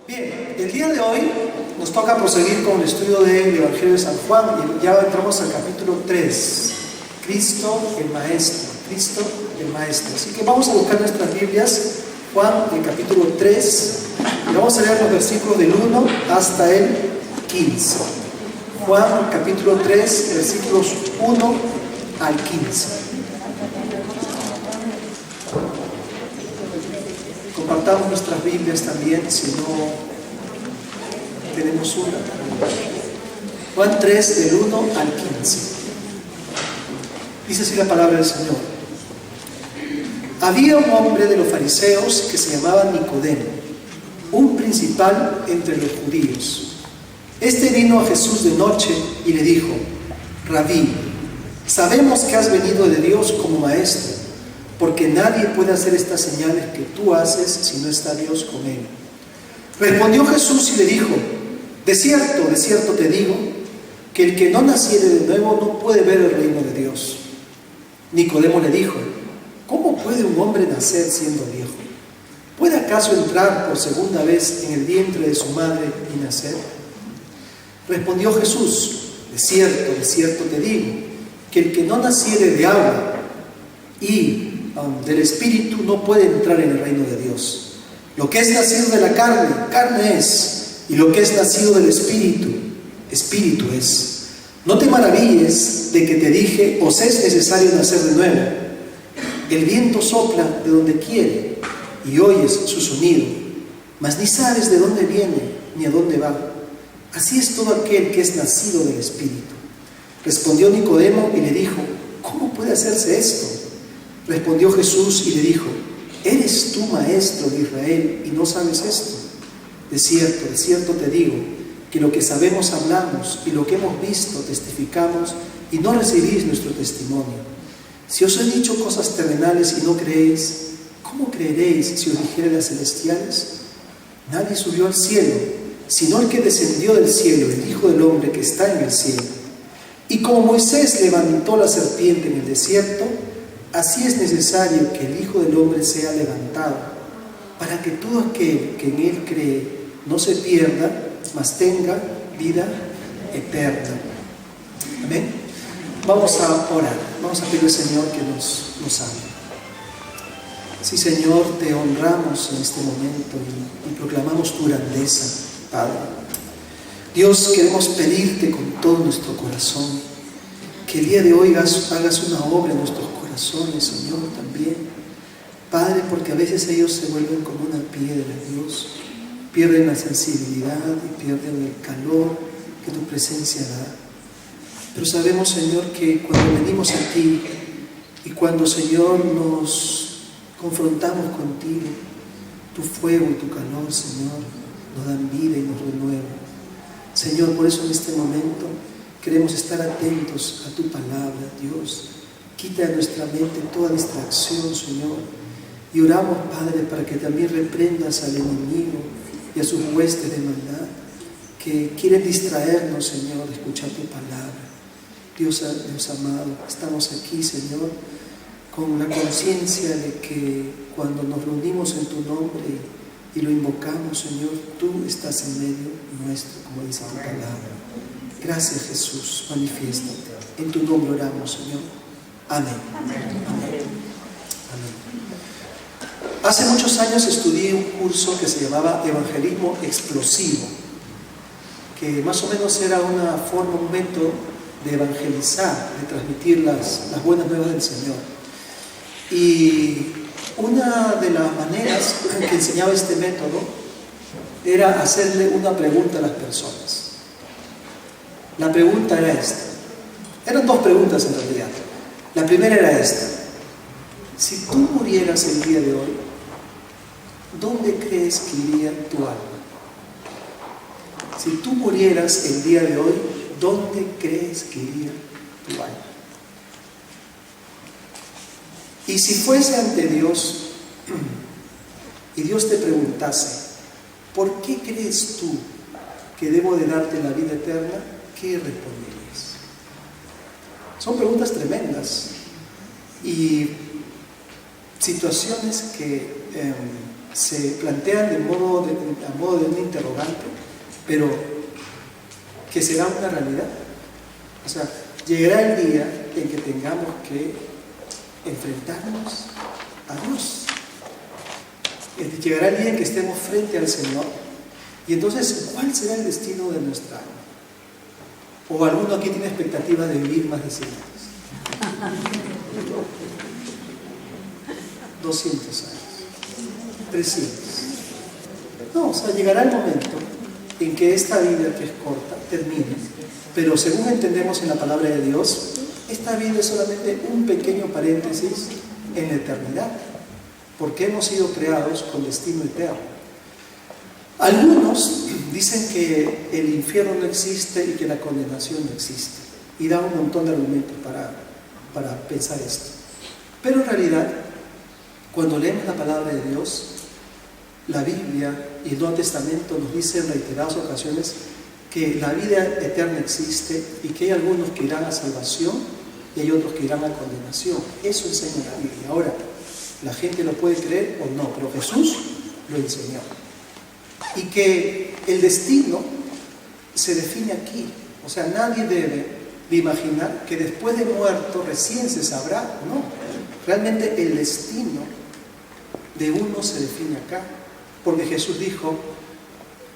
Bien, el día de hoy nos toca proseguir con el estudio del Evangelio de San Juan y ya entramos al capítulo 3, Cristo el Maestro, Cristo el Maestro. Así que vamos a buscar nuestras Biblias, Juan el capítulo 3, y vamos a leer los versículos del 1 hasta el 15. Juan capítulo 3, versículos 1 al 15. Compartamos nuestras Biblias también, si no tenemos una. Juan 3, del 1 al 15. Dice así la palabra del Señor. Había un hombre de los fariseos que se llamaba Nicodemo, un principal entre los judíos. Este vino a Jesús de noche y le dijo: Rabí, sabemos que has venido de Dios como maestro, porque nadie puede hacer estas señales que tú haces si no está Dios con él. Respondió Jesús y le dijo: de cierto te digo, que el que no naciere de nuevo no puede ver el reino de Dios. Nicodemo le dijo: ¿cómo puede un hombre nacer siendo viejo? ¿Puede acaso entrar por segunda vez en el vientre de su madre y nacer? Respondió Jesús: de cierto te digo, que el que no naciere de agua y del Espíritu no puede entrar en el reino de Dios. Lo que es nacido de la carne, carne es, y lo que es nacido del Espíritu, Espíritu es. No te maravilles de que te dije: os es necesario nacer de nuevo. El viento sopla de donde quiere y oyes su sonido, mas ni sabes de dónde viene ni a dónde va. Así es todo aquel que es nacido del Espíritu. Respondió Nicodemo y le dijo: ¿cómo puede hacerse esto? Respondió Jesús y le dijo: ¿eres tú maestro de Israel y no sabes esto? De cierto te digo, que lo que sabemos hablamos y lo que hemos visto testificamos y no recibís nuestro testimonio. Si os he dicho cosas terrenales y no creéis, ¿cómo creeréis si os dijere las celestiales? Nadie subió al cielo, sino el que descendió del cielo, el Hijo del Hombre que está en el cielo. Y como Moisés levantó la serpiente en el desierto, así es necesario que el Hijo del Hombre sea levantado, para que todo aquel que en él cree no se pierda, mas tenga vida eterna. Amén. Vamos a orar, vamos a pedir al Señor que nos hable. Sí, Señor, te honramos en este momento y proclamamos tu grandeza, Padre. Dios, queremos pedirte con todo nuestro corazón que el día de hoy hagas una obra en nuestros corazones, Señor, también. Padre, porque a veces ellos se vuelven como una piedra, Dios. Pierden la sensibilidad y pierden el calor que tu presencia da. Pero sabemos, Señor, que cuando venimos a ti y cuando, Señor, nos confrontamos contigo, tu fuego y tu calor, Señor, nos dan vida y nos renuevan. Señor, por eso en este momento queremos estar atentos a tu palabra, Dios. Quita de nuestra mente toda distracción, Señor. Y oramos, Padre, para que también reprendas al enemigo y a sus huestes de maldad que quieren distraernos, Señor, de escuchar tu palabra. Dios amado, estamos aquí, Señor, con la conciencia de que cuando nos reunimos en tu nombre y lo invocamos, Señor, tú estás en medio nuestro, como dice tu palabra. Gracias, Jesús, manifiéstate. En tu nombre oramos, Señor. Amén. Amén. Amén. Hace muchos años estudié un curso que se llamaba Evangelismo Explosivo, que más o menos era una forma, un método de evangelizar, de transmitir las buenas nuevas del Señor. Y una de las maneras que enseñaba este método era hacerle una pregunta a las personas. La pregunta era esta. Eran dos preguntas en realidad. La primera era esta: si tú murieras el día de hoy, ¿dónde crees que iría tu alma? Si tú murieras el día de hoy, ¿dónde crees que iría tu alma? Y si fuese ante Dios y Dios te preguntase: ¿por qué crees tú que debo de darte la vida eterna? ¿Qué responderías? Son preguntas tremendas y situaciones que se plantean a modo de un interrogante, pero que será una realidad. O sea, llegará el día en que tengamos que enfrentarnos a Dios. Llegará el día en que estemos frente al Señor. Y entonces, ¿cuál será el destino de nuestra alma? ¿O alguno aquí tiene expectativa de vivir más de 100 años? 200 años, 300. No, o sea, llegará el momento en que esta vida que es corta termine, pero según entendemos en la palabra de Dios, esta vida es solamente un pequeño paréntesis en la eternidad, porque hemos sido creados con destino eterno. Algunos dicen que el infierno no existe y que la condenación no existe, y da un montón de argumentos para pensar esto. Pero en realidad, cuando leemos la palabra de Dios, la Biblia y el Nuevo Testamento nos dicen en reiteradas ocasiones que la vida eterna existe y que hay algunos que irán a salvación y hay otros que irán a condenación. Eso enseña la Biblia. Ahora, la gente lo puede creer o no, pero Jesús lo enseñó. Y que el destino se define aquí. O sea, nadie debe de imaginar que después de muerto recién se sabrá. No, realmente el destino de uno se define acá. Porque Jesús dijo,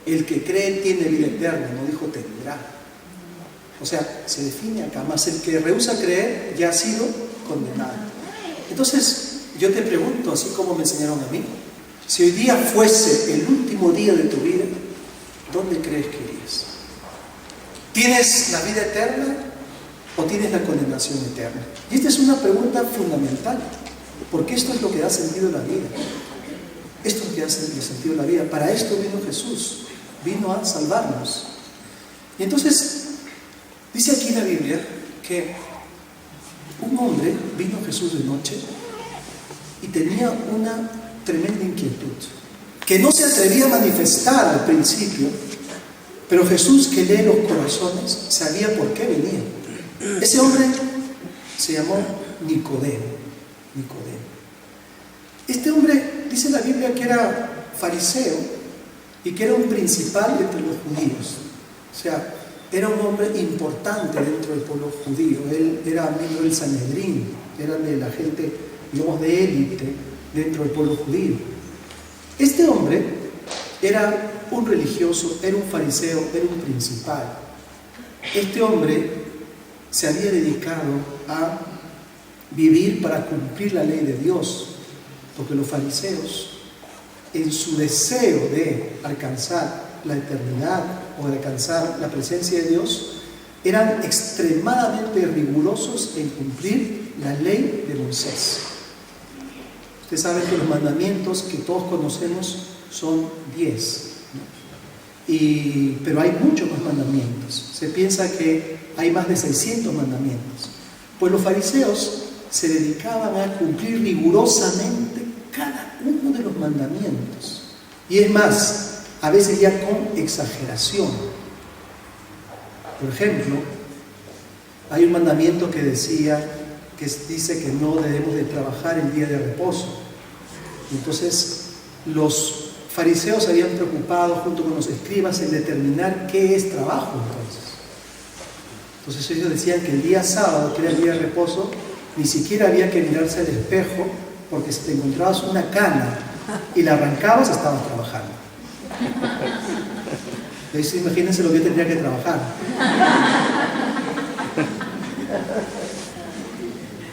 el que cree tiene vida eterna, no dijo tendrá. O sea, se define acá, más el que rehúsa creer ya ha sido condenado. Entonces, yo te pregunto, así como me enseñaron a mí, si hoy día fuese el último día de tu vida, ¿dónde crees que irías? ¿Tienes la vida eterna o tienes la condenación eterna? Y esta es una pregunta fundamental, porque esto es lo que da sentido a la vida. Esto es lo que da sentido a la vida. Para esto vino Jesús, vino a salvarnos. Y entonces, dice aquí en la Biblia que un hombre vino a Jesús de noche y tenía una tremenda inquietud, que no se atrevía a manifestar al principio, pero Jesús, que lee los corazones, sabía por qué venía. Ese hombre se llamó Nicodemo. Este hombre, dice la Biblia, que era fariseo y que era un principal entre los judíos. O sea, era un hombre importante dentro del pueblo judío. Él era miembro del Sanedrín, era de la gente, digamos, de élite dentro del pueblo judío. Este hombre era un religioso, era un fariseo, era un principal. Este hombre se había dedicado a vivir para cumplir la ley de Dios, porque los fariseos, en su deseo de alcanzar la eternidad o de alcanzar la presencia de Dios, eran extremadamente rigurosos en cumplir la ley de Moisés. Ustedes saben que los mandamientos que todos conocemos son 10, ¿no? Pero hay muchos más mandamientos. Se piensa que hay más de 600 mandamientos. Pues los fariseos se dedicaban a cumplir rigurosamente cada uno de los mandamientos. Y es más, a veces ya con exageración. Por ejemplo, hay un mandamiento que dice que no debemos de trabajar el día de reposo. Entonces, los fariseos se habían preocupado junto con los escribas en determinar qué es trabajo entonces. Ellos decían que el día sábado, que era el día de reposo, ni siquiera había que mirarse al espejo, porque si te encontrabas una cana y la arrancabas, estabas trabajando. Entonces, imagínense lo que yo tendría que trabajar.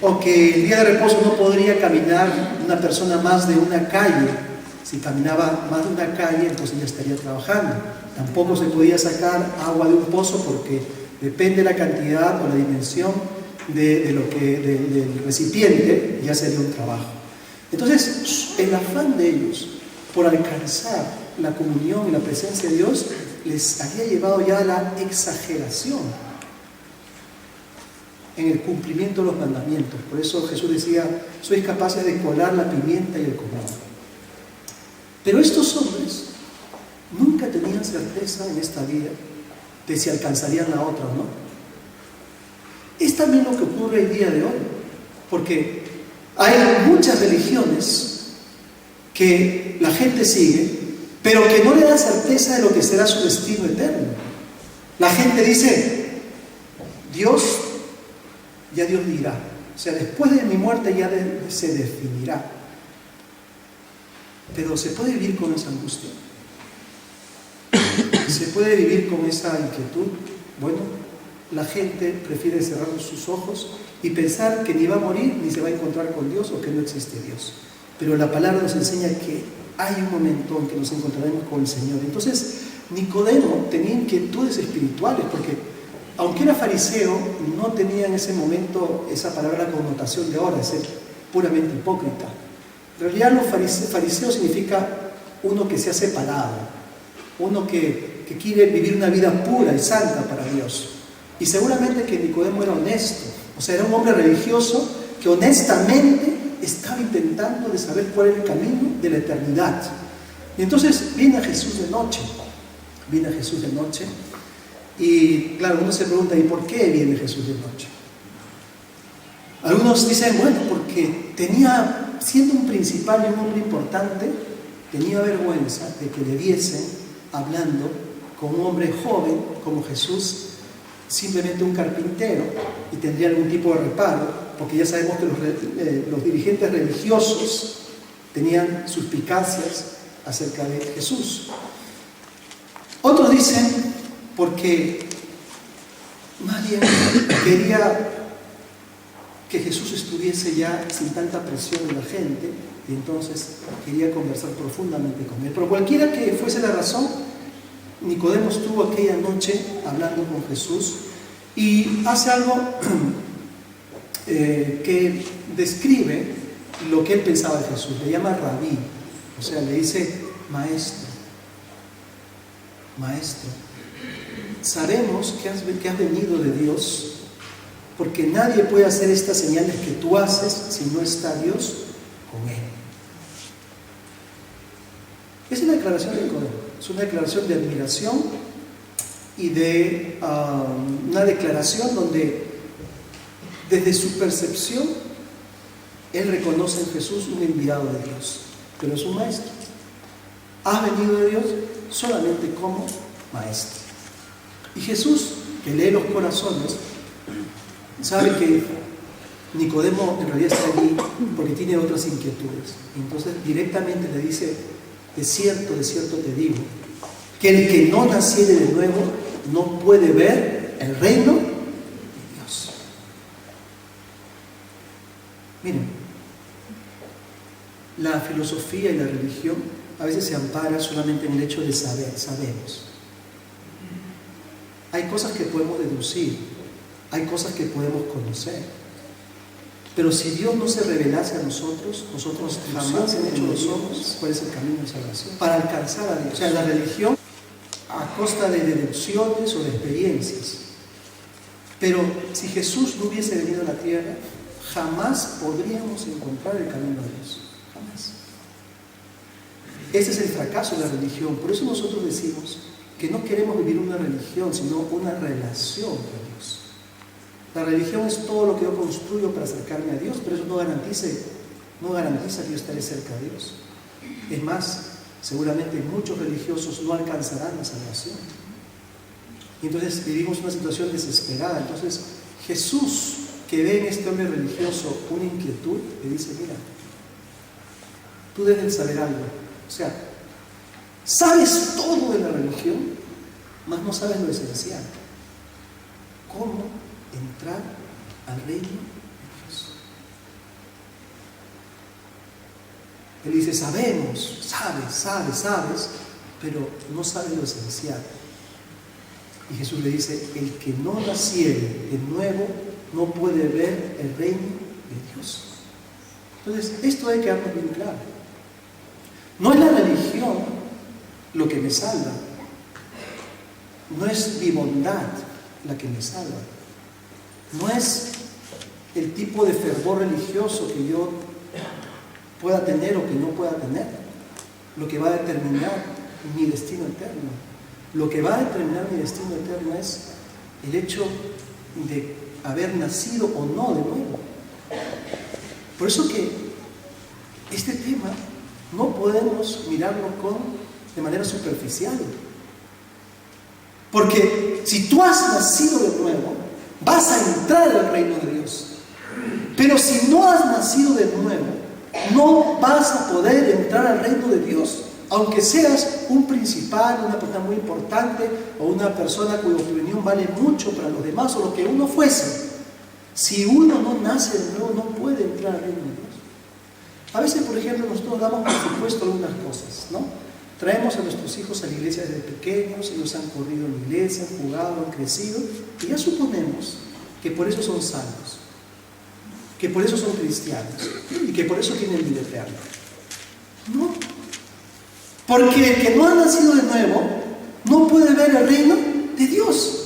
O que el día de reposo no podría caminar una persona más de una calle. Si caminaba más de una calle, entonces ya estaría trabajando. Tampoco se podía sacar agua de un pozo porque depende de la cantidad o la dimensión del recipiente, ya sería un trabajo. Entonces, el afán de ellos por alcanzar la comunión y la presencia de Dios les había llevado ya a la exageración en el cumplimiento de los mandamientos. Por eso Jesús decía, sois capaces de colar la pimienta y el comino. Pero estos hombres nunca tenían certeza en esta vida de si alcanzarían la otra o no. Es también lo que ocurre el día de hoy, porque hay muchas religiones que la gente sigue, pero que no le da certeza de lo que será su destino eterno. La gente dice, Dios dirá. O sea, después de mi muerte ya se definirá. Pero ¿se puede vivir con esa angustia? ¿Se puede vivir con esa inquietud? Bueno, la gente prefiere cerrar sus ojos y pensar que ni va a morir ni se va a encontrar con Dios o que no existe Dios. Pero la palabra nos enseña que hay un momento en que nos encontraremos con el Señor. Entonces, Nicodemo tenía inquietudes espirituales porque, aunque era fariseo, no tenía en ese momento esa palabra connotación de ahora, de ser puramente hipócrita. En realidad, fariseo significa uno que se ha separado, uno que quiere vivir una vida pura y santa para Dios. Y seguramente que Nicodemo era honesto, o sea, era un hombre religioso que honestamente estaba intentando de saber cuál era el camino de la eternidad. Y entonces viene a Jesús de noche, y claro, uno se pregunta, ¿y por qué viene Jesús de noche? Algunos dicen, bueno, porque siendo un principal y un hombre importante, tenía vergüenza de que le viesen hablando con un hombre joven como Jesús, simplemente un carpintero, y tendría algún tipo de reparo, porque ya sabemos que los dirigentes religiosos tenían suspicacias acerca de Jesús. Otros dicen porque más bien quería que Jesús estuviese ya sin tanta presión de la gente, y entonces quería conversar profundamente con él. Pero cualquiera que fuese la razón, Nicodemo estuvo aquella noche hablando con Jesús y hace algo que describe lo que él pensaba de Jesús. Le llama rabí, o sea, le dice maestro. Maestro, sabemos que has venido de Dios, porque nadie puede hacer estas señales que tú haces si no está Dios con él. Es una declaración de Nicodemo, es una declaración de admiración y de una declaración donde desde su percepción él reconoce en Jesús un enviado de Dios, pero es un maestro. Has venido de Dios solamente como maestro. Y Jesús, que lee los corazones, sabe que Nicodemo en realidad está allí porque tiene otras inquietudes. Entonces directamente le dice, de cierto te digo, que el que no naciere de nuevo no puede ver el reino de Dios. Miren, la filosofía y la religión a veces se ampara solamente en el hecho de saber, sabemos. Hay cosas que podemos deducir, hay cosas que podemos conocer. Pero si Dios no se revelase a nosotros jamás hemos hecho los ojos cuál es el camino de salvación para alcanzar a Dios. O sea, la religión a costa de deducciones o de experiencias. Pero si Jesús no hubiese venido a la tierra, jamás podríamos encontrar el camino a Dios. Jamás. Ese es el fracaso de la religión. Por eso nosotros decimos que no queremos vivir una religión, sino una relación con Dios. La religión es todo lo que yo construyo para acercarme a Dios, pero eso no garantiza que yo estaré cerca de Dios. Es más, seguramente muchos religiosos no alcanzarán la salvación. Y entonces vivimos una situación desesperada. Entonces Jesús, que ve en este hombre religioso una inquietud, le dice, mira, tú debes saber algo. O sea, sabes todo de la religión, mas no sabes lo esencial. ¿Cómo entrar al reino de Dios? Él dice, sabemos, sabes, pero no sabes lo esencial. Y Jesús le dice, el que no naciere de nuevo no puede ver el reino de Dios. Entonces, esto hay que quedarnos bien claro. No es la religión lo que me salva, no es mi bondad la que me salva, no es el tipo de fervor religioso que yo pueda tener o que no pueda tener lo que va a determinar mi destino eterno. Lo que va a determinar mi destino eterno es el hecho de haber nacido o no de nuevo. Por eso que este tema no podemos mirarlo con de manera superficial. Porque si tú has nacido de nuevo, vas a entrar al reino de Dios. Pero si no has nacido de nuevo, no vas a poder entrar al reino de Dios. Aunque seas un principal, una persona muy importante o una persona cuya opinión vale mucho para los demás o lo que uno fuese, si uno no nace de nuevo, no puede entrar al reino de Dios. A veces, por ejemplo, nosotros damos por supuesto algunas cosas, ¿no? Traemos a nuestros hijos a la iglesia desde pequeños, ellos han corrido en la iglesia, han jugado, han crecido, y ya suponemos que por eso son salvos, que por eso son cristianos y que por eso tienen vida eterna. No. Porque el que no ha nacido de nuevo no puede ver el reino de Dios.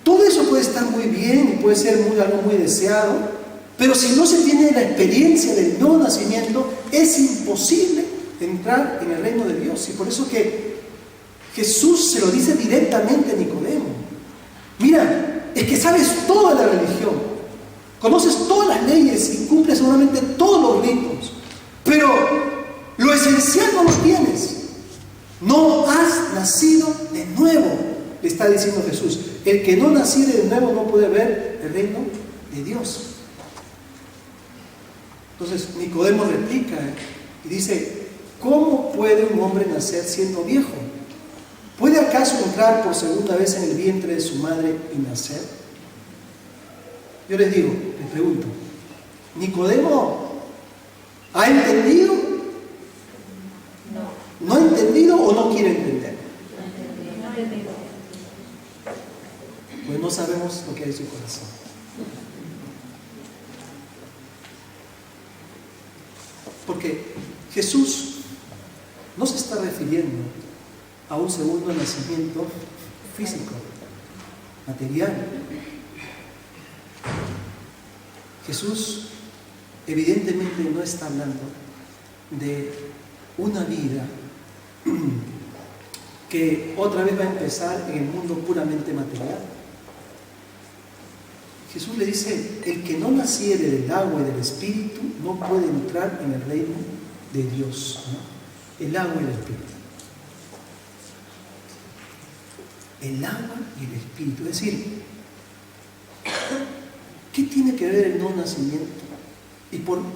Todo eso puede estar muy bien y puede ser algo muy deseado, pero si no se tiene la experiencia del nuevo nacimiento, es imposible entrar en el reino de Dios. Y por eso que Jesús se lo dice directamente a Nicodemo. Mira, es que sabes toda la religión, conoces todas las leyes y cumples seguramente todos los ritos, pero lo esencial no lo tienes. No has nacido de nuevo, le está diciendo Jesús. El que no naciere de nuevo no puede ver el reino de Dios. Entonces Nicodemo replica y dice: ¿cómo puede un hombre nacer siendo viejo? ¿Puede acaso entrar por segunda vez en el vientre de su madre y nacer? Yo les digo, les pregunto, ¿Nicodemo ha entendido? ¿No ha entendido o no quiere entender? Pues no sabemos lo que hay en su corazón. Porque Jesús no se está refiriendo a un segundo nacimiento físico, material. Jesús evidentemente no está hablando de una vida que otra vez va a empezar en el mundo puramente material. Jesús le dice: el que no naciere del agua y del Espíritu no puede entrar en el reino de Dios, ¿no? El agua y el Espíritu. El agua y el Espíritu. Es decir, ¿qué tiene que ver el no nacimiento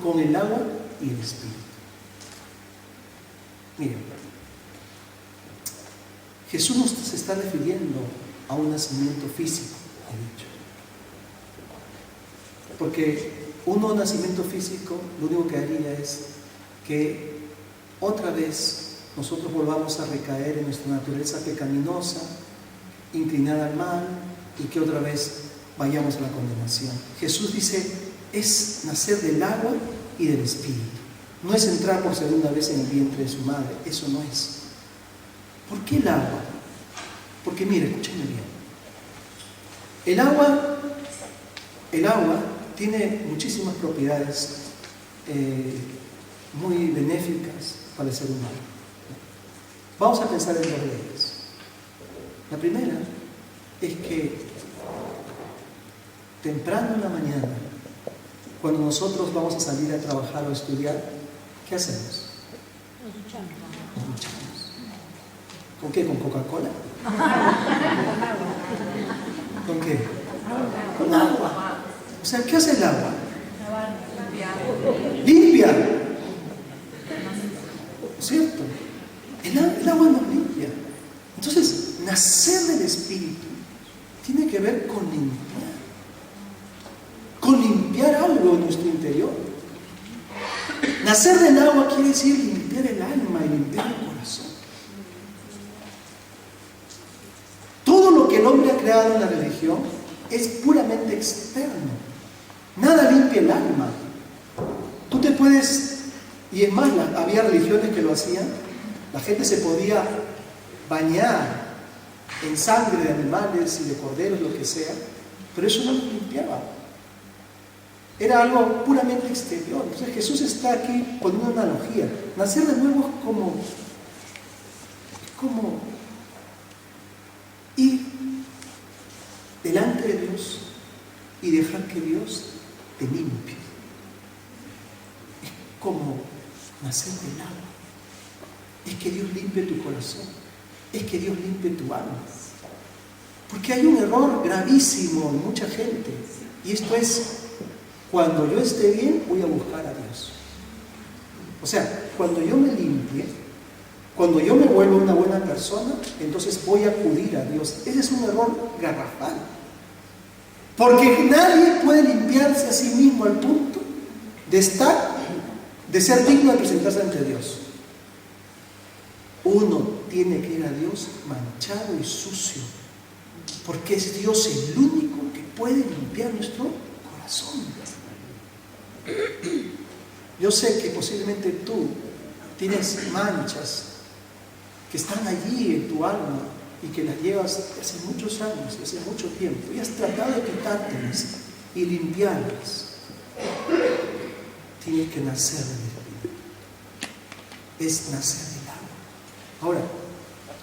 con el agua y el Espíritu? Miren, Jesús no se está refiriendo a un nacimiento físico, de hecho. Porque un no nacimiento físico lo único que haría es que otra vez nosotros volvamos a recaer en nuestra naturaleza pecaminosa, inclinada al mal, y que otra vez vayamos a la condenación. Jesús dice: es nacer del agua y del Espíritu. No es entrar por segunda vez en el vientre de su madre. Eso no es. ¿Por qué el agua? Porque mire, escúchenme bien. El agua tiene muchísimas propiedades muy benéficas para el ser humano. Vamos a pensar en dos de ellas. La primera es que temprano en la mañana, cuando nosotros vamos a salir a trabajar o a estudiar, ¿qué hacemos? Nos duchamos. ¿Con qué? ¿Con Coca-Cola? ¿Con qué? Con agua. O sea, ¿qué hace el agua? Limpia. ¿No es cierto? El agua nos limpia. Entonces, nacer del Espíritu tiene que ver con limpiar algo en nuestro interior. Nacer del agua quiere decir limpiar el alma y limpiar el corazón. Todo lo que el hombre ha creado en la religión es puramente externo. Nada limpia el alma. Tú te puedes, y es más, había religiones que lo hacían, la gente se podía bañar en sangre de animales y de corderos, lo que sea, pero eso no lo limpiaba. Era algo puramente exterior. Entonces Jesús está aquí poniendo una analogía. Nacer de nuevo es como ir delante de Dios y dejar que Dios te limpie. Es como nacer del agua. es que Dios limpie tu corazón, es que Dios limpie tu alma. Porque hay un error gravísimo en mucha gente, y esto es: cuando yo esté bien, voy a buscar a Dios. O sea, cuando yo me limpie, cuando yo me vuelvo una buena persona, entonces voy a acudir a Dios. Ese es un error garrafal. Porque nadie puede limpiarse a sí mismo al punto de ser digno de presentarse ante Dios. Uno tiene que ir a Dios manchado y sucio, porque es Dios el único que puede limpiar nuestro corazón. Yo sé que posiblemente tú tienes manchas que están allí en tu alma y que las llevas hace muchos años, hace mucho tiempo, y has tratado de quitártelas y limpiarlas. Tienes que nacer del Espíritu. Es nacer del agua. Ahora,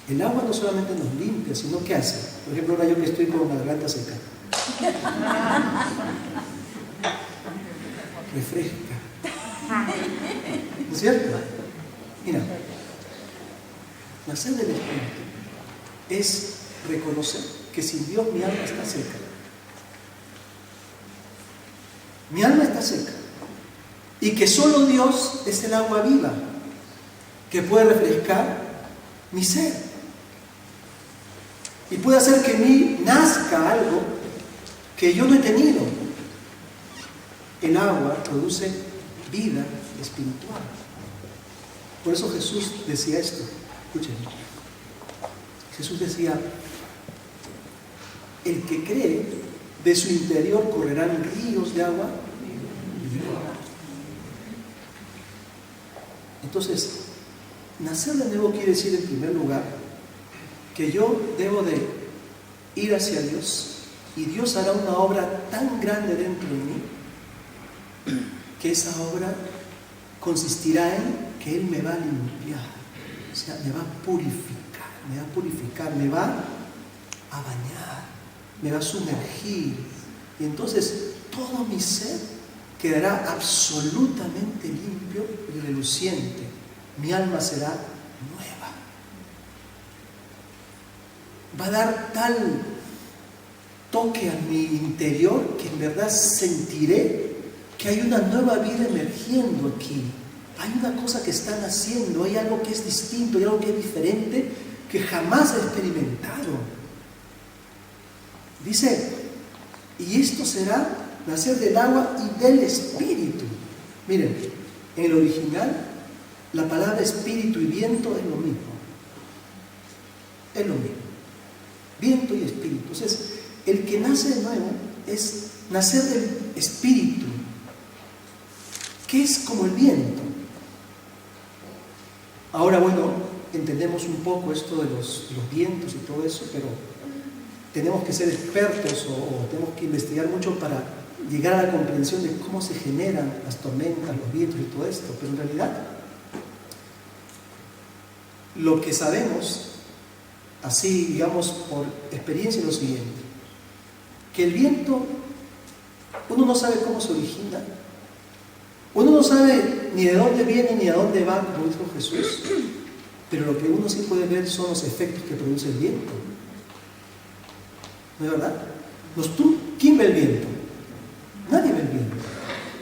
el agua no solamente nos limpia, sino que hace. Por ejemplo, ahora yo que estoy con la garganta seca, refresca. ¿No es cierto? Mira, nacer del Espíritu es reconocer que sin Dios mi alma está seca. Mi alma está seca. Y que solo Dios es el agua viva que puede refrescar mi ser. Y puede hacer que en mí nazca algo que yo no he tenido. El agua produce vida espiritual. Por eso Jesús decía esto. Escuchen. Jesús decía: el que cree, de su interior correrán ríos de agua viva. Entonces, nacer de nuevo quiere decir, en primer lugar, que yo debo de ir hacia Dios, y Dios hará una obra tan grande dentro de mí que esa obra consistirá en que Él me va a limpiar, o sea, me va a purificar, me va a bañar, me va a sumergir, y entonces todo mi ser quedará absolutamente limpio y reluciente. Mi alma será nueva. Va a dar tal toque a mi interior que en verdad sentiré que hay una nueva vida emergiendo aquí. Hay una cosa que están haciendo, hay algo que es distinto, hay algo que es diferente, que jamás he experimentado. Dice, y esto será nacer del agua y del Espíritu. Miren, en el original, la palabra espíritu y viento es lo mismo. Es lo mismo. Viento y espíritu. Entonces, el que nace de nuevo es nacer del Espíritu, que es como el viento. Ahora, bueno, entendemos un poco esto de los vientos y todo eso, pero tenemos que ser expertos o tenemos que investigar mucho para llegar a la comprensión de cómo se generan las tormentas, los vientos y todo esto. Pero en realidad, lo que sabemos, así digamos por experiencia, es lo siguiente: que el viento, uno no sabe cómo se origina, uno no sabe ni de dónde viene ni a dónde va, como dijo Jesús, pero lo que uno sí puede ver son los efectos que produce el viento. ¿No es verdad? ¿Quién ve el viento? Nadie ve el viento.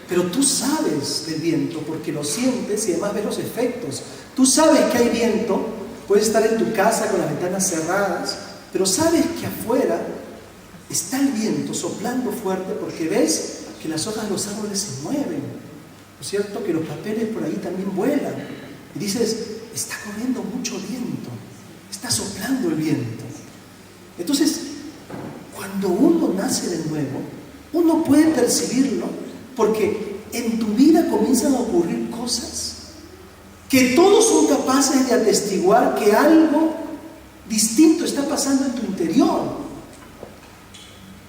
Pero tú sabes del viento porque lo sientes y además ves los efectos. Tú sabes que hay viento, puedes estar en tu casa con las ventanas cerradas, pero sabes que afuera está el viento soplando fuerte porque ves que las hojas de los árboles se mueven, ¿no es cierto? Que los papeles por ahí también vuelan. Y dices, está corriendo mucho viento, está soplando el viento. Entonces, cuando uno nace de nuevo, uno puede percibirlo porque en tu vida comienzan a ocurrir cosas que todos son capaces de atestiguar que algo distinto está pasando en tu interior.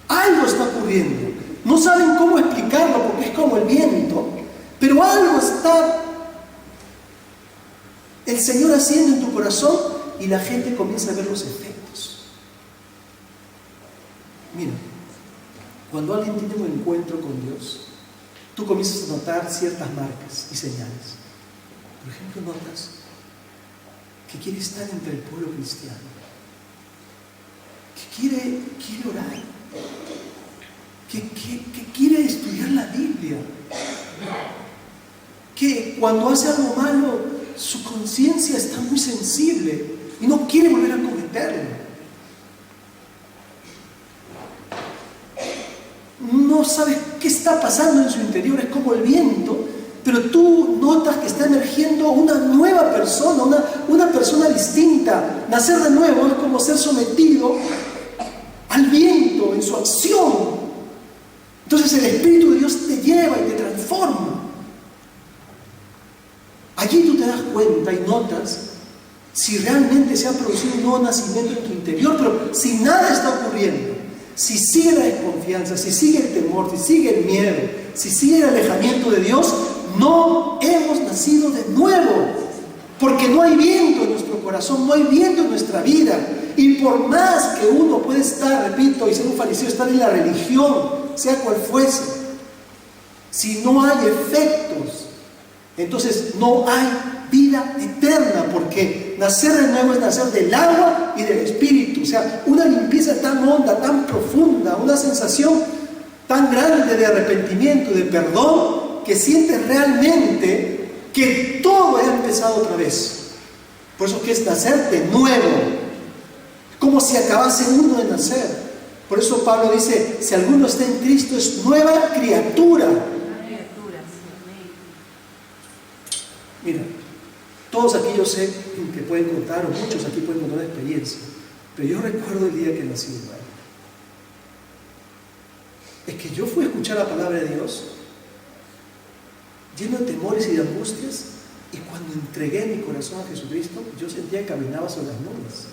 Algo está ocurriendo. No saben cómo explicarlo porque es como el viento, pero algo está el Señor haciendo en tu corazón y la gente comienza a ver los efectos. Mira, cuando alguien tiene un encuentro con Dios, tú comienzas a notar ciertas marcas y señales. Por ejemplo, notas que quiere estar entre el pueblo cristiano, que quiere orar, que quiere estudiar la Biblia, que cuando hace algo malo su conciencia está muy sensible y no quiere volver a cometerlo. No sabes qué está pasando en su interior, es como el viento, pero tú notas que está emergiendo una nueva persona, una persona distinta. Nacer de nuevo es como ser sometido al viento en su acción. Entonces el Espíritu de Dios te lleva y te transforma. Allí tú te das cuenta y notas si realmente se ha producido un nuevo nacimiento en tu interior, pero si nada está ocurriendo, si sigue la desconfianza, si sigue el temor, si sigue el miedo, si sigue el alejamiento de Dios, no hemos nacido de nuevo, porque no hay viento en nuestro corazón, no hay viento en nuestra vida. Y por más que uno puede estar, repito, y ser un fariseo, estar en la religión, sea cual fuese, si no hay efectos, entonces no hay vida eterna, porque nacer de nuevo es nacer del agua y del Espíritu. O sea, una limpieza tan honda, tan profunda, una sensación tan grande de arrepentimiento, de perdón, que sientes realmente que todo ha empezado otra vez. Por eso que es nacer de nuevo, como si acabase uno de nacer. Por eso Pablo dice, si alguno está en Cristo es nueva criatura. Mira, todos aquí yo sé que pueden contar, o muchos aquí pueden contar una experiencia, pero yo recuerdo el día que nací, hermano. Es que yo fui a escuchar la palabra de Dios, lleno de temores y de angustias, y cuando entregué mi corazón a Jesucristo, yo sentía que caminaba sobre las nubes.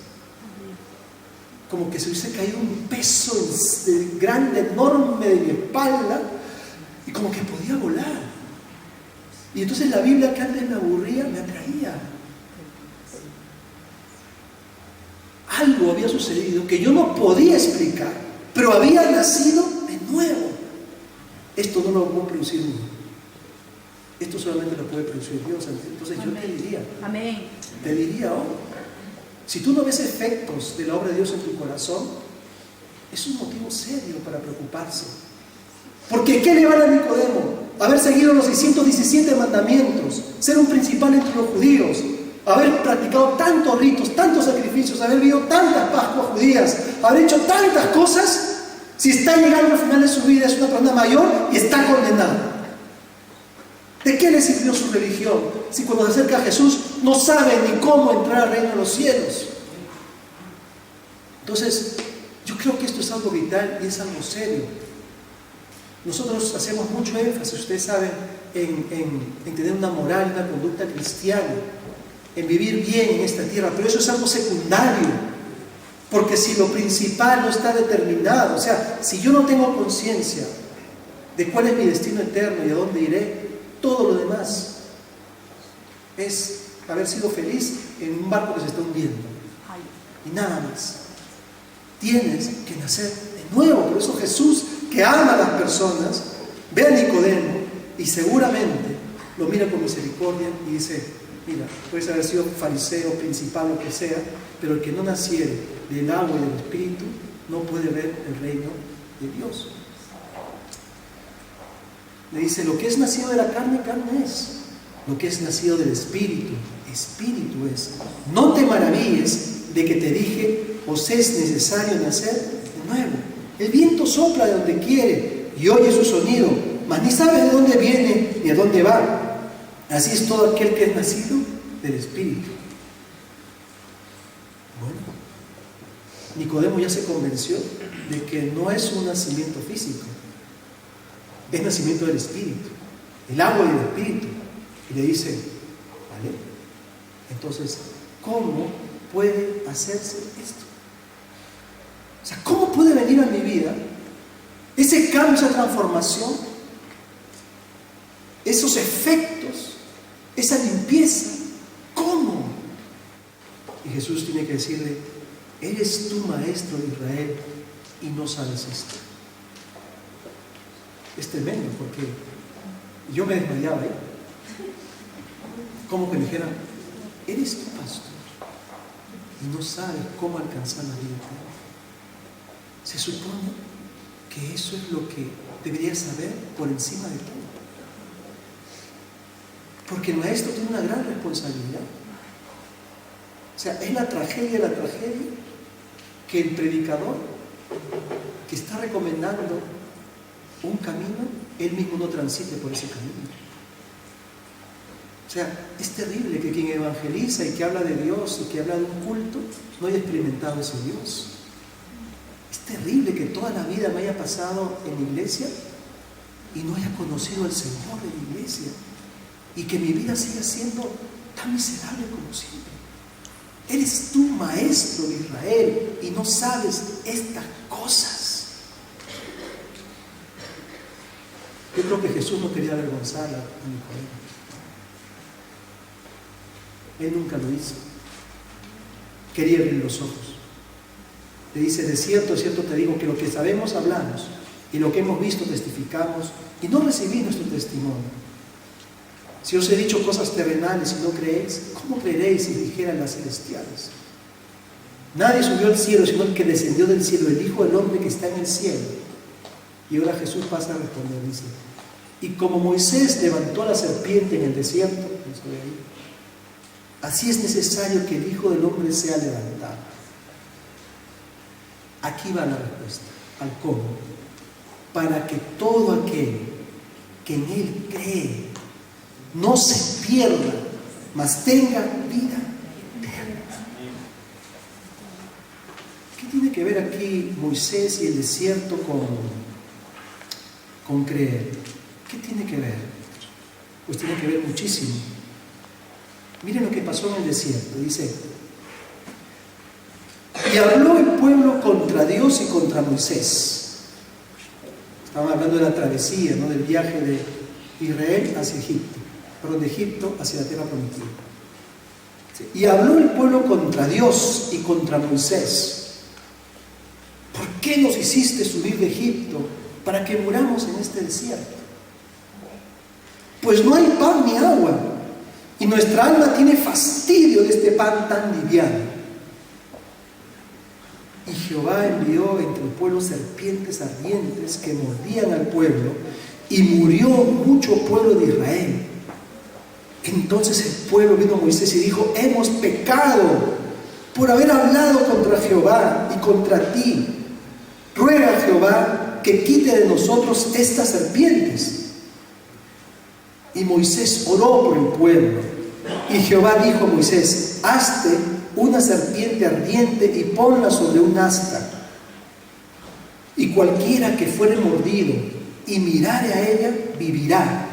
Como que se hubiese caído un peso grande, enorme de mi espalda, y como que podía volar. Y entonces la Biblia, que antes me aburría, me atraía. Algo había sucedido que yo no podía explicar, pero había nacido de nuevo. Esto no lo puedo producir uno. Esto solamente lo puede producir Dios. Entonces yo te diría, te diría hoy, si tú no ves efectos de la obra de Dios en tu corazón, es un motivo serio para preocuparse. Porque ¿qué le vale a Nicodemo? Haber seguido los 617 mandamientos, ser un principal entre los judíos, haber practicado tantos ritos, tantos sacrificios, haber vivido tantas Pascuas judías, haber hecho tantas cosas, si está llegando al final de su vida, es una persona mayor y está condenado. ¿De qué le sirvió su religión si cuando se acerca a Jesús no sabe ni cómo entrar al reino de los cielos? Entonces, yo creo que esto es algo vital y es algo serio. Nosotros hacemos mucho énfasis, ustedes saben, en tener una moral, una conducta cristiana, en vivir bien en esta tierra, pero eso es algo secundario, porque si lo principal no está determinado, o sea, si yo no tengo conciencia de cuál es mi destino eterno y a dónde iré, todo lo demás es haber sido feliz en un barco que se está hundiendo y nada más. Tienes que nacer de nuevo. Por eso Jesús, que ama a las personas, ve a Nicodemo y seguramente lo mira con misericordia y dice, mira, puedes haber sido fariseo, principal, lo que sea, pero el que no naciere del agua y del Espíritu no puede ver el reino de Dios. Le dice, lo que es nacido de la carne, carne es. Lo que es nacido del Espíritu, Espíritu es. No te maravilles de que te dije, os es necesario nacer de nuevo. El viento sopla de donde quiere y oye su sonido, mas ni sabe de dónde viene ni a dónde va. Así es todo aquel que es nacido del Espíritu. Bueno, Nicodemo ya se convenció de que no es un nacimiento físico, es nacimiento del Espíritu, el agua y el Espíritu. Y le dice, ¿vale? Entonces, ¿cómo puede hacerse esto? O sea, ¿cómo puede venir a mi vida ese cambio, esa transformación, esos efectos, esa limpieza? ¿Cómo? Y Jesús tiene que decirle, eres tú maestro de Israel y no sabes esto. Es tremendo porque yo me desmayaba ahí. Como que me dijeran, eres tu pastor y no sabes cómo alcanzar la vida eterna. Se supone que eso es lo que deberías saber por encima de todo. Porque el maestro tiene una gran responsabilidad. O sea, es la tragedia que el predicador que está recomendando un camino, él mismo no transite por ese camino. O sea, es terrible que quien evangeliza y que habla de Dios y que habla de un culto no haya experimentado ese Dios. Es terrible que toda la vida me haya pasado en la iglesia y no haya conocido al Señor de la iglesia y que mi vida siga siendo tan miserable como siempre. Eres tú maestro de Israel y no sabes estas cosas. Yo creo que Jesús no quería avergonzar a Nicodemo. Él nunca lo hizo. Quería abrir los ojos. Le dice, de cierto te digo que lo que sabemos hablamos y lo que hemos visto testificamos y no recibís nuestro testimonio. Si os he dicho cosas terrenales y no creéis, ¿cómo creeréis si dijeran las celestiales? Nadie subió al cielo sino el que descendió del cielo, el Hijo del Hombre que está en el cielo. Y ahora Jesús pasa a responder, dice, y como Moisés levantó a la serpiente en el desierto, así es necesario que el Hijo del Hombre sea levantado. Aquí va la respuesta, al cómo. Para que todo aquel que en Él cree no se pierda, mas tenga vida eterna. ¿Qué tiene que ver aquí Moisés y el desierto con creer? ¿Qué tiene que ver? Pues tiene que ver muchísimo. Miren lo que pasó en el desierto. Dice, y habló el pueblo contra Dios y contra Moisés. Estaban hablando de la travesía, ¿no? Del viaje de Israel hacia Egipto. Perdón, de Egipto hacia la tierra prometida. Y habló el pueblo contra Dios y contra Moisés. ¿Por qué nos hiciste subir de Egipto para que muramos en este desierto? Pues no hay pan ni agua, y nuestra alma tiene fastidio de este pan tan liviano. Y Jehová envió entre el pueblo serpientes ardientes que mordían al pueblo, y murió mucho pueblo de Israel. Entonces el pueblo vino a Moisés y dijo, hemos pecado por haber hablado contra Jehová y contra ti. Ruega a Jehová que quite de nosotros estas serpientes. Y Moisés oró por el pueblo. Y Jehová dijo a Moisés, hazte una serpiente ardiente y ponla sobre un asta. Y cualquiera que fuere mordido y mirare a ella, vivirá.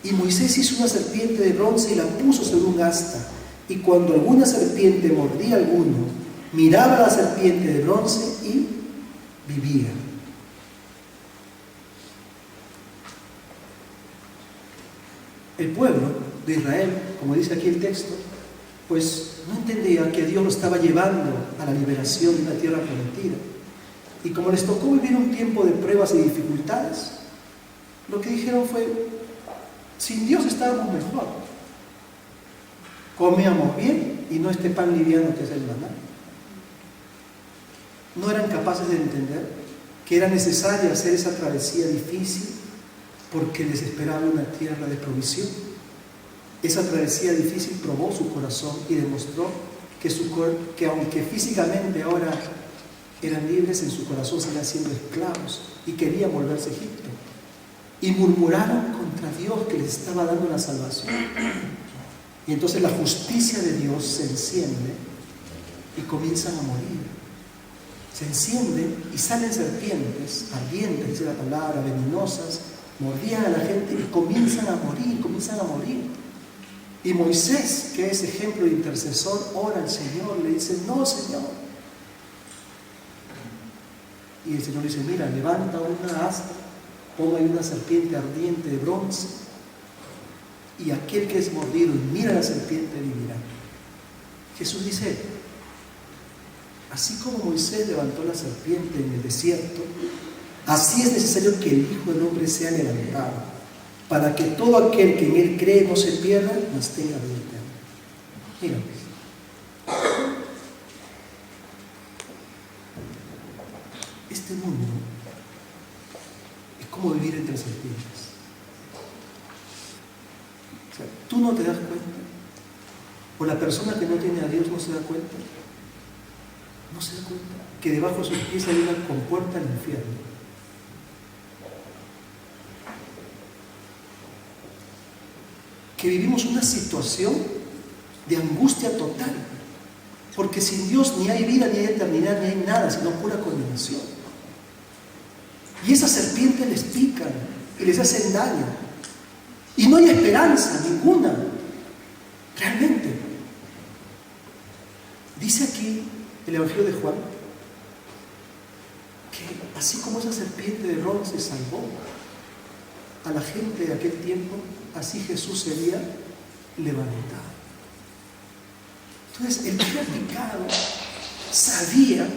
Y Moisés hizo una serpiente de bronce y la puso sobre un asta. Y cuando alguna serpiente mordía a alguno, miraba a la serpiente de bronce y vivía. El pueblo de Israel, como dice aquí el texto, pues no entendía que Dios lo estaba llevando a la liberación de una tierra prometida. Y como les tocó vivir un tiempo de pruebas y dificultades, lo que dijeron fue, sin Dios estábamos mejor. Comíamos bien y no este pan liviano que es el maná. No eran capaces de entender que era necesario hacer esa travesía difícil porque les esperaba una tierra de provisión. Esa travesía difícil probó su corazón y demostró que aunque físicamente ahora eran libres, en su corazón seguían siendo esclavos y querían volverse a Egipto. Y murmuraron contra Dios que les estaba dando la salvación. Y entonces la justicia de Dios se enciende y comienzan a morir. Se enciende y salen serpientes ardientes, dice la palabra, venenosas, mordían a la gente y comienzan a morir. Y Moisés, que es ejemplo de intercesor, ora al Señor, le dice, no, Señor. Y el Señor dice, mira, levanta una asta, ponga ahí una serpiente ardiente de bronce, y aquel que es mordido y mira a la serpiente vivirá. Jesús dice, así como Moisés levantó la serpiente en el desierto, así es necesario que el Hijo del Hombre sea levantado, para que todo aquel que en Él cree no se pierda, mas tenga vida eterna. Mira, este mundo es como vivir entre serpientes. O sea, tú no te das cuenta, o la persona que no tiene a Dios no se da cuenta, que debajo de sus pies hay una compuerta al infierno. Que vivimos una situación de angustia total, porque sin Dios ni hay vida, ni hay eternidad, ni hay nada, sino pura condenación. Y esas serpientes les pican y les hacen daño, y no hay esperanza ninguna, realmente. Dice aquí el Evangelio de Juan que así como esa serpiente de bronce salvó a la gente de aquel tiempo, así Jesús sería levantado. Entonces, el que había pecado sabía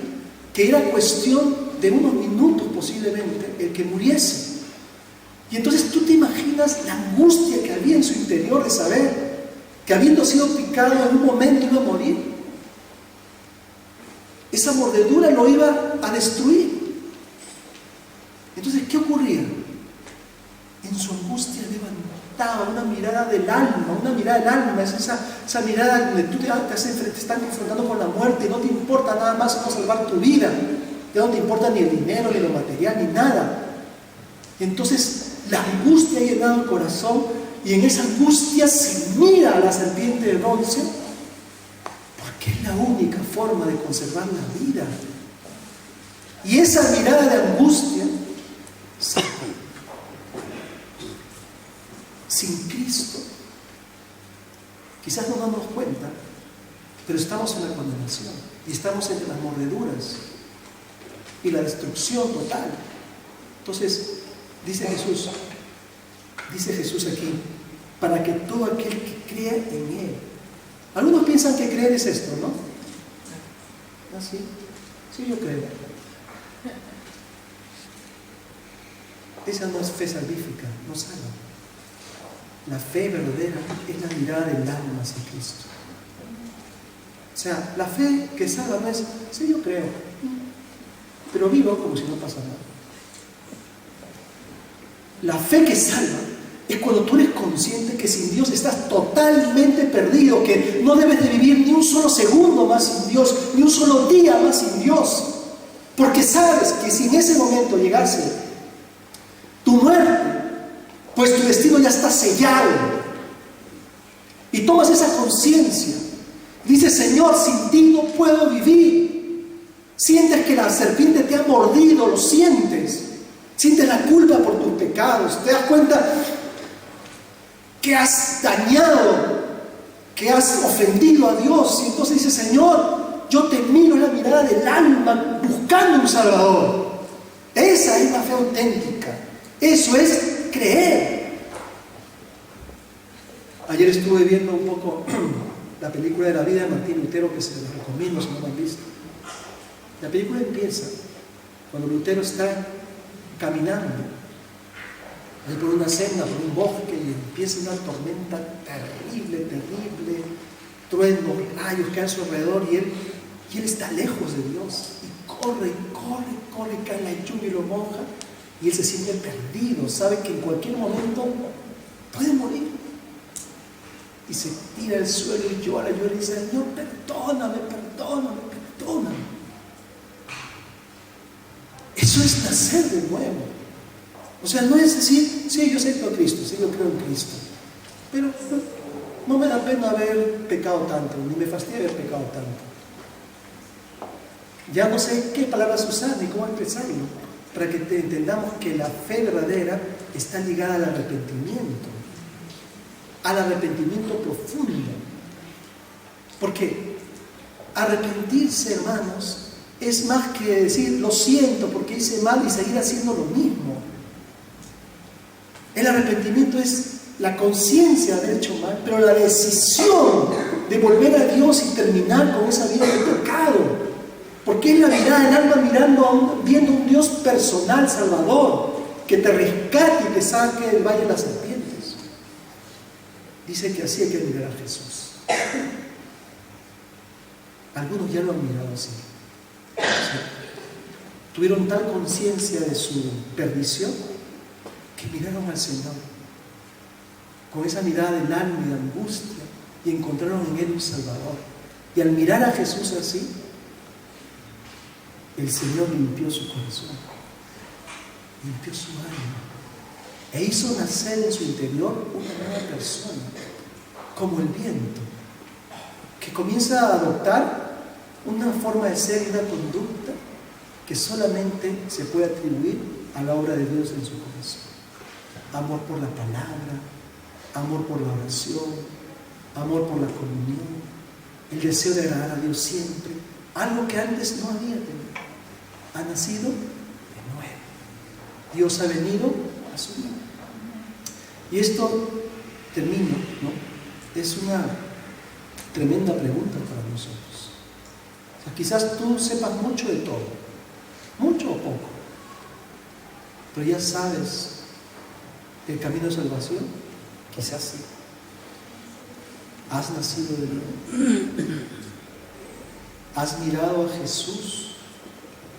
que era cuestión de unos minutos posiblemente el que muriese. Y entonces tú te imaginas la angustia que había en su interior de saber que habiendo sido picado en un momento iba a morir. Esa mordedura lo iba a destruir. Entonces, ¿qué ocurría? En su angustia levantaba una mirada del alma, es esa mirada donde tú te estás confrontando con la muerte y no te importa nada más sino salvar tu vida, ya no te importa ni el dinero, ni lo material, ni nada. Entonces la angustia ha llenado el corazón y en esa angustia se mira a la serpiente de bronce porque es la única forma de conservar la vida. Y esa mirada de angustia sin Cristo, quizás no nos damos cuenta, pero estamos en la condenación y estamos entre las mordeduras y la destrucción total. Entonces, dice Jesús aquí, para que todo aquel que crea en Él. Algunos piensan que creer es esto, ¿no? ¿Ah, sí? Sí, yo creo. Esa no es fe salvífica, no salva. La fe verdadera es la mirada del alma hacia Cristo. O sea, la fe que salva no es, sí, yo creo, pero vivo como si no pasara nada. La fe que salva es cuando tú eres consciente que sin Dios estás totalmente perdido, que no debes de vivir ni un solo segundo más sin Dios, ni un solo día más sin Dios, porque sabes que si en ese momento llegase tu muerte, pues tu destino ya está sellado. Y tomas esa conciencia. Dices, Señor, sin ti no puedo vivir. Sientes que la serpiente te ha mordido, lo sientes. Sientes la culpa por tus pecados. Te das cuenta que has dañado, que has ofendido a Dios. Y entonces dices, Señor, yo te miro en la mirada del alma buscando un Salvador. Esa es la fe auténtica. Eso es creer. Ayer estuve viendo un poco la película de la vida de Martín Lutero, que se les recomiendo si no lo han visto. La película empieza cuando Lutero está caminando por una senda, por un bosque, y empieza una tormenta terrible, truenos, rayos que hay a su alrededor, y él está lejos de Dios, y corre, cae la lluvia y lo moja, y él se siente perdido, sabe que en cualquier momento puede morir. Y se tira al suelo y llora y dice, Señor, perdóname. Eso es nacer de nuevo. O sea, no es decir, sí, yo acepto a Cristo, sí, yo creo en Cristo, pero no me da pena haber pecado tanto, ni me fastidia haber pecado tanto. Ya no sé qué palabras usar ni cómo expresarlo, para que entendamos que la fe verdadera está ligada al arrepentimiento profundo. Porque arrepentirse, hermanos, es más que decir lo siento porque hice mal y seguir haciendo lo mismo. El arrepentimiento es la conciencia de haber hecho mal, pero la decisión de volver a Dios y terminar con esa vida de pecado. Porque es la mirada del alma viendo un Dios personal, salvador, que te rescate y te saque del valle de las serpientes. Dice que así hay que mirar a Jesús. Algunos ya lo han mirado así. tuvieron tal conciencia de su perdición que miraron al Señor con esa mirada del alma y de angustia y encontraron en Él un Salvador. Y al mirar a Jesús así, el Señor limpió su corazón, limpió su alma e hizo nacer en su interior una nueva persona, como el viento, que comienza a adoptar una forma de ser y una conducta que solamente se puede atribuir a la obra de Dios en su corazón. Amor por la palabra, amor por la oración, amor por la comunión, el deseo de agradar a Dios siempre, algo que antes no había tenido. Ha nacido de nuevo. Dios ha venido a su vida. Y esto, termino, ¿no? Es una tremenda pregunta para nosotros. O sea, quizás tú sepas mucho de todo, mucho o poco, pero ya sabes el camino de salvación. Quizás sí. ¿Has nacido de nuevo? ¿Has mirado a Jesús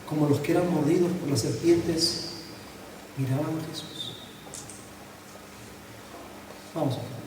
como los que eran mordidos por las serpientes miraban a Jesús? Vamos a ver.